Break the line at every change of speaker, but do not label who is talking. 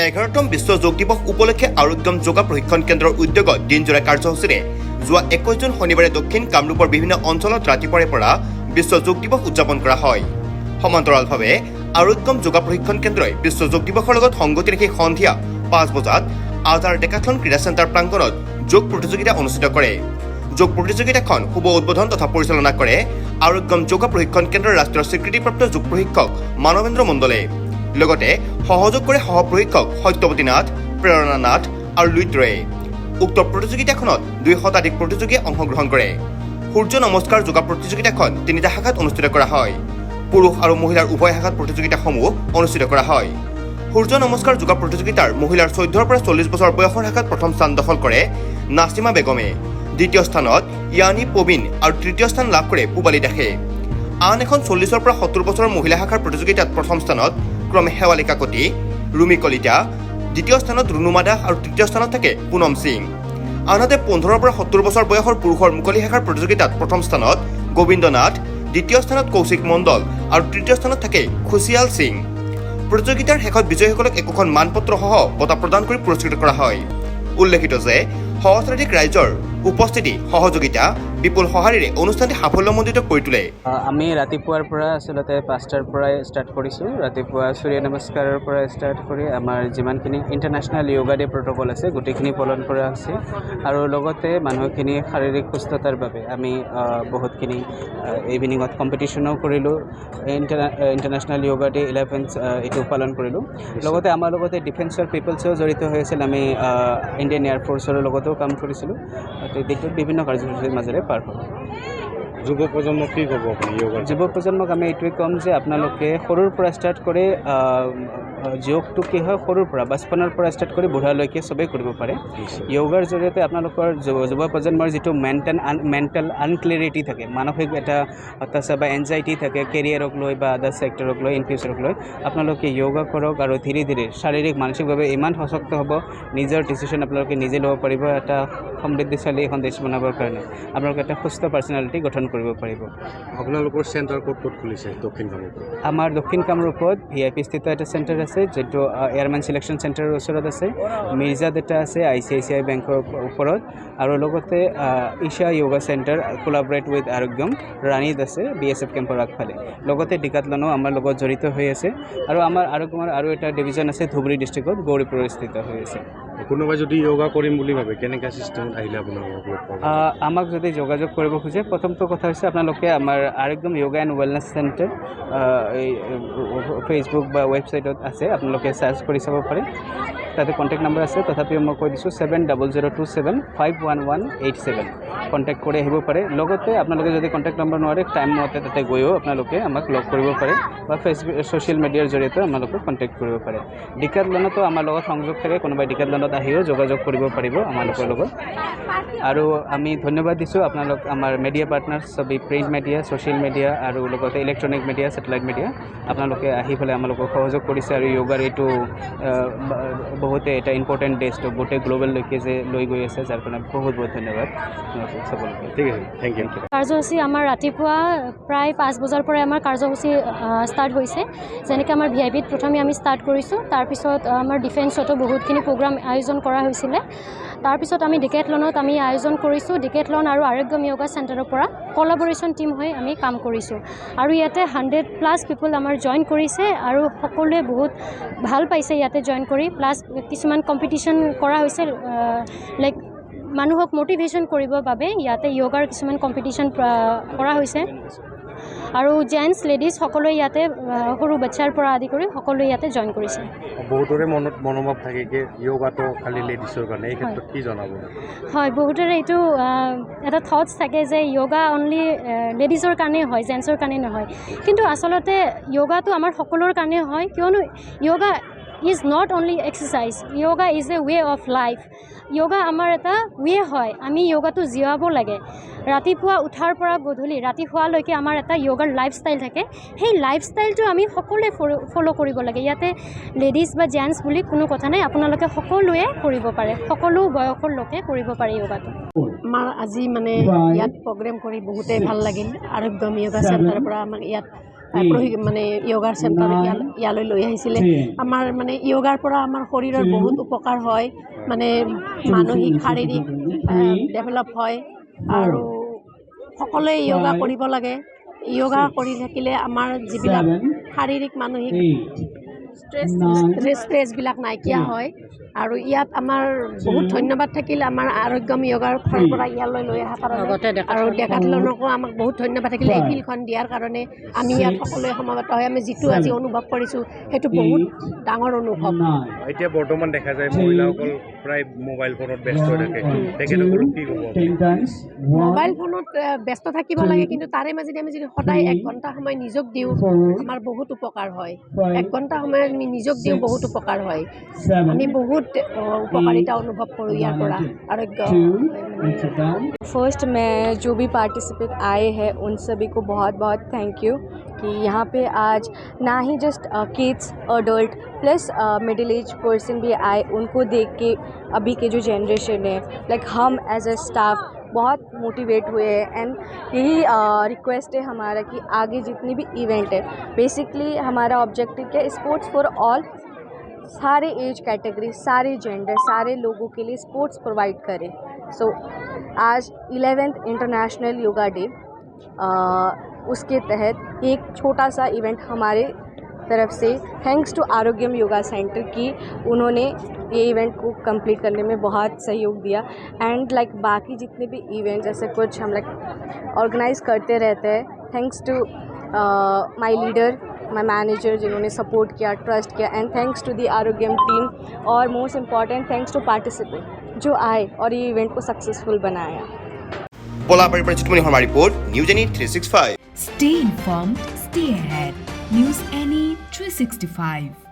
11তম বিশ্ব যোগ দিৱস উপলক্ষে আৰোগ্যম যোগা প্ৰশিক্ষণ কেন্দ্ৰৰ উদ্যোগত দিনজোৰা কাৰ্যসূচীৰে যোৱা 21 জুন শনিবাৰে দক্ষিণ কামৰূপৰ বিভিন্ন অঞ্চলত ৰাতিপুৱাৰে পৰা বিশ্ব যোগ দিৱস উদযাপন কৰা হয়। সমান্তৰালভাৱে আৰোগ্যম যোগা প্ৰশিক্ষণ কেন্দ্ৰই বিশ্ব যোগ দিৱসৰ লগত সংগতি ৰাখি সন্ধিয়া 5 বজাত আজাৰ ডেকাথলন ক্ৰীড়া চেণ্টাৰ প্ৰাংগণত যোগ প্ৰতিযোগিতা অনুষ্ঠিত কৰে। যোগ প্ৰতিযোগিতাখন শুভ উদ্বোধন তথা পৰিচালনা কৰে আৰোগ্যম যোগা প্ৰশিক্ষণ কেন্দ্ৰৰ ৰাষ্ট্ৰীয় স্বীকৃতিপ্ৰাপ্ত যোগ প্ৰশিক্ষক মানৱেন্দ্ৰ মণ্ডলে। লগতে সহযোগ কৰে সহ প্ৰশিক্ষক সত্যৱতী নাথ, প্ৰেৰণা নাথ আৰু লুইত্ৰয়ে। উক্ত প্ৰতিযোগিতাখনত 200 শতাধিক প্ৰতিযোগীয়ে অংশগ্ৰহণ কৰে। সূৰ্য নমস্কাৰ যোগা প্ৰতিযোগিতাখন 3টা শাখাত অনুষ্ঠিত কৰা হয়। পুৰুষ আৰু মহিলাৰ উভয় শাখাত প্ৰতিযোগিতাসমূহ অনুষ্ঠিত কৰা হয়। সূৰ্য নমস্কাৰ যোগা প্ৰতিযোগিতাৰ মহিলাৰ 14 পৰা 40 বছৰ বয়সৰ শাখাত প্ৰথম স্থান দখল কৰে নাছিমা বেগমে। দ্বিতীয় স্থানত ইয়ানি প্ৰবীণ আৰু তৃতীয় স্থান লাভ কৰে পূবালী দাসে। আন এখন 40 পৰা 70 বছৰৰ মহিলা শাখাৰ প্ৰতিযোগিতাত প্ৰথম স্থানত ক্ৰমে শেৱালী কাকতি, ৰুমি কলিতা, দ্বিতীয় স্থানত ৰুণুমা দাস আৰু তৃতীয় স্থানত থাকে পুনম সিং। আনহাতে 15 পৰা 70 বছৰ বয়সৰ পুৰুষৰ মুকলি শাখাৰ প্ৰতিযোগিতাত প্ৰথম স্থানত গোবিন্দ নাথ, দ্বিতীয় স্থানত কৌশিক মণ্ডল আৰু তৃতীয় স্থানত থাকে খুচিয়াল সিং। প্ৰতিযোগিতাৰ শেষত বিজয়ীসকলক একোখন মানপত্ৰসহ বঁটা প্ৰদান কৰি পুৰস্কৃত কৰা হয়। উল্লেখিত যে সহস্ৰাধিক ৰাইজৰ উপস্থিতি সহযোগিতা বিপুল সঁহাৰিৰে অনুষ্ঠানটি সাফল্যমণ্ডিত কৰি তোলে।
আমি ৰাতিপুৱাৰ পৰা আচলতে 5টাৰ পৰাই ষ্টাৰ্ট কৰিছোঁ। ৰাতিপুৱা সূৰ্য নমস্কাৰৰ পৰা ষ্টাৰ্ট কৰি আমাৰ যিমানখিনি ইণ্টাৰনেশ্যনেল য়োগা ডে প্ৰট'কল আছে গোটেইখিনি পালন কৰা হৈছে। আৰু লগতে মানুহখিনি শাৰীৰিক সুস্থতাৰ বাবে আমি বহুতখিনি ইভিনিঙত কম্পিটিশ্যনো কৰিলোঁ। ইণ্টাৰনেশ্যনেল য়োগা ডে 11 এইটো পালন কৰিলোঁ। লগতে আমাৰ লগতে ডিফেন্সৰ পিপলছেও জড়িত হৈ আছিল। আমি ইণ্ডিয়ান এয়াৰফ'ৰ্চৰ লগতেও কাম কৰিছিলোঁ। দিনটোত বিভিন্ন কাৰ্যসূচীৰ মাজেৰে পাৰ হ'ল।
যুৱ প্ৰজন্মক কি ক'ব আপুনি?
যুৱ প্ৰজন্মক আমি এইটোৱে ক'ম যে আপোনালোকে সৰুৰ পৰা ষ্টাৰ্ট কৰি যোগটো কি হয় সৰুৰ পৰা বাচপনৰ পৰা ষ্টাৰ্ট কৰি বুঢ়ালৈকে চবেই কৰিব পাৰে। য়োগাৰ জৰিয়তে আপোনালোকৰ যুৱ প্ৰজন্মৰ যিটো মেণ্টেল আনক্লিয়াৰিটি থাকে, মানসিক এটা হতাশা বা এনজাইটি থাকে কেৰিয়াৰক লৈ বা আদাৰ ছেক্টৰক লৈ, ইন ফিউচাৰক লৈ, আপোনালোকে য়োগা কৰক আৰু ধীৰে ধীৰে শাৰীৰিক মানসিকভাৱে ইমান সশক্ত হ'ব, নিজৰ ডিচিশ্যন আপোনালোকে নিজে ল'ব পাৰিব। এটা সমৃদ্ধিশালী এখন দেশ বনাবৰ কাৰণে আপোনালোকে এটা সুস্থ পাৰ্চনেলিটি গঠন কৰিব পাৰিব।
আপোনালোকৰ চেণ্টাৰ ক'ত খুলিছে দক্ষিণ কামৰূপত?
আমাৰ দক্ষিণ কামৰূপত VIP স্থিত এটা চেণ্টাৰ আছে, যিটো এয়াৰমেন চিলেকশ্যন চেণ্টাৰৰ ওচৰত আছে। মিৰ্জাত এটা আছে ICICI বেংকৰ ওপৰত, আৰু লগতে ঈশা য়োগা চেণ্টাৰ কোলাবৰেট উইথ আৰোগ্যম ৰাণীত আছে BSF কেম্পৰ আগফালে। লগতে ডিকাথলনো আমাৰ লগত জড়িত হৈ আছে। আৰু আমাৰ আৰোগ্যমৰ আৰু এটা ডিভিজন আছে ধুবুৰী ডিষ্ট্ৰিক্টত গৌৰীপুৰত স্থিত হৈ আছে।
কোনোবাই যদি য়োগা কৰিম বুলি ভাবে কেনেকৈ চিষ্টেমত আহিলে আপোনালোকক?
আমাক যদি যোগাযোগ কৰিব খোজে, প্ৰথমটো কথা হৈছে আপোনালোকে আমাৰ আৰোগ্যম য়োগা এণ্ড ৱেলনেছ চেণ্টাৰ এই ফেচবুক বা ৱেবছাইটত আছে, আপোনালোকে চাৰ্চ কৰি চাব পাৰে। তাতে কণ্টেক্ট নম্বৰ আছে, তথাপিও মই কৈ দিছোঁ 7002751187। কণ্টেক্ট কৰি আহিব পাৰে। লগতে আপোনালোকে যদি কণ্টেক্ট নম্বৰ নোৱাৰে, টাইম মতে তাতে গৈও আপোনালোকে আমাক লগ কৰিব পাৰে বা ফেচবুক ছ'চিয়েল মিডিয়াৰ জৰিয়তে আমালোকক কণ্টেক্ট কৰিব পাৰে। ডিকাথলনতো আমাৰ লগত সংযোগ থাকে, কোনোবাই ডিকাথলনত আহিও যোগাযোগ কৰিব পাৰিব আমালোকৰ লগত। আৰু আমি ধন্যবাদ দিছোঁ আপোনালোক আমাৰ মিডিয়া পাৰ্টনাৰ্ছ, চবেই প্ৰিণ্ট মিডিয়া, ছ'চিয়েল মিডিয়া আৰু লগতে ইলেক্ট্ৰনিক মিডিয়া, ছেটেলাইট মিডিয়া, আপোনালোকে আহি পেলাই আমালোকক সহযোগ কৰিছে। আৰু য়োগাৰ এইটো বহুতে এটা ইম্পৰ্টেণ্ট ডেছটো গোটেই গ্ল'বেললৈকে যে লৈ গৈ আছে, যাৰ কাৰণে বহুত বহুত ধন্যবাদ চবলৈকে।
ঠিক আছে, থেংক ইউ।
কাৰ্যসূচী আমাৰ ৰাতিপুৱা প্ৰায় 5 বজাৰ পৰাই আমাৰ কাৰ্যসূচী ষ্টাৰ্ট হৈছে। যেনেকৈ আমাৰ VIPত প্ৰথমে আমি ষ্টাৰ্ট কৰিছোঁ, তাৰপিছত আমাৰ ডিফেন্সতো বহুতখিনি প্ৰগ্ৰাম আয়োজন কৰা হৈছিলে। তাৰপিছত আমি ডিকেথলনত আমি আয়োজন কৰিছোঁ। ডিকেথলন আৰু আৰোগ্যম য়োগা চেণ্টাৰৰ পৰা কলাবৰেশ্যন টীম হৈ আমি কাম কৰিছোঁ। আৰু ইয়াতে 100+ পিপল আমাৰ জইন কৰিছে, আৰু সকলোৱে বহুত ভাল পাইছে ইয়াতে জইন কৰি। প্লাছ কিছুমান কম্পিটিশ্যন কৰা হৈছে, লাইক মানুহক মটিভেশ্যন কৰিবৰ বাবে ইয়াতে য়োগাৰ কিছুমান কম্পিটিশ্যন কৰা হৈছে। আৰু জেণ্টছ লেডিজ সকলোৱে ইয়াতে, সৰু বাচ্চাৰ পৰা আদি কৰি সকলোৱে ইয়াতে জইন কৰিছে।
বহুতৰে মনত মনোভাৱ থাকে কি য়োগাটো খালি লেডিছৰ কাৰণে, এই ক্ষেত্ৰত কি জনাব?
হয়, বহুতৰে এইটো এটা থটছ থাকে যে য়োগা অনলি লেডিজৰ কাৰণেই হয়, জেণ্টছৰ কাৰণে নহয়। কিন্তু আচলতে য়োগাটো আমাৰ সকলোৰ কাৰণে হয়, কিয়নো yoga is not only exercise, yoga is a way of life. Yoga আমাৰ এটা ৱে হয়, আমি য়োগাটো জীয়াব লাগে। ৰাতিপুৱা উঠাৰ পৰা গধূলি ৰাতি শোৱালৈকে আমাৰ এটা য়োগাৰ লাইফষ্টাইল থাকে। সেই লাইফষ্টাইলটো আমি সকলোৱে ফ'ল' কৰিব লাগে। ইয়াতে লেডিজ বা জেণ্টছ বুলি কোনো কথা নাই, আপোনালোকে সকলোৱে কৰিব পাৰে, সকলো বয়সৰ লোকে কৰিব পাৰে য়োগাটো।
আমাৰ আজি মানে ইয়াত প্ৰগ্ৰেম কৰি বহুতেই ভাল লাগিল। আৰোগ্যম য়োগা চেণ্টাৰৰ পৰা আমাক ইয়াত মানে য়োগাৰ চেণ্টাৰ ইয়ালৈ লৈ আহিছিলে আমাৰ মানে য়োগাৰ পৰা আমাৰ শৰীৰৰ বহুত উপকাৰ হয় মানে মানসিক শাৰীৰিক ডেভেলপ হয় আৰু সকলোৱে য়োগা কৰিব লাগে য়োগা কৰি থাকিলে আমাৰ যিবিলাক শাৰীৰিক মানসিক ষ্ট্ৰেছবিলাক নাইকিয়া হয় আৰু ইয়াত আমাৰ বহুত ধন্যবাদ থাকিল আমাৰ আৰোগ্যম য়োগাৰ ফালৰ পৰা ইয়ালৈ লৈ অহা কাৰণে আৰু ডেকাথলনকো আমাক বহুত ধন্যবাদ থাকিল এই ফিল্ডখন দিয়াৰ কাৰণে আমি ইয়াত সকলোৱে সমাগত হৈ আমি যিটো আজি অনুভৱ কৰিছোঁ সেইটো বহুত ডাঙৰ অনুভৱ
এতিয়া বৰ্তমান দেখা যায় মহিলাসকল প্ৰায় মোবাইল ফোনত ব্যস্ত হৈ থাকে তেখেতসকলক কি ক'ব
মোবাইল ফোনত ব্যস্ত থাকিব লাগে কিন্তু তাৰে মাজেদি আমি যদি সদায় 1 ঘণ্টা সময় নিজক দিওঁ আমাৰ বহুত উপকাৰ হয় 1 ঘণ্টা সময় আমি নিজক দিওঁ বহুত উপকাৰ হয় আমি বহুত উপকাरिता অনুভव करूँ यार पड़ा आरोग्य
फर्स्ट मैं जो भी पार्टिसिपेट आए हैं उन सभी को बहुत बहुत थैंक यू कि यहाँ पे आज ना ही just kids adult plus middle age person भी आए उनको देख के अभी के जो जनरेशन है लाइक हम एज अ स्टाफ बहुत मोटिवेट हुए हैं एंड यही रिक्वेस्ट है हमारा कि आगे जितनी भी इवेंट है बेसिकली हमारा ऑब्जेक्टिव क्या स्पोर्ट्स फॉर ऑल सारे एज कैटेगरी सारे जेंडर सारे लोगों के लिए स्पोर्ट्स प्रोवाइड करें सो आज 11th इंटरनेशनल योगा डे उसके तहत एक छोटा सा इवेंट हमारे तरफ से thanks to Arogyam yoga centre की उन्होंने ये इवेंट को कंप्लीट करने में बहुत सहयोग दिया एंड लाइक बाकी जितने भी इवेंट जैसे कुछ हम लाइक ऑर्गेनाइज करते रहते हैं thanks to my leader my manager जिन्होंने सपोर्ट किया ट्रस्ट किया and thanks to the Arogyam team और most important thanks to participant जो आए और ये इवेंट को सक्सेसफुल बनाया
পলাপাড়িৰ পৰা Chitmoni Sharma report news any 365
Stay informed, stay ahead. News Any 365.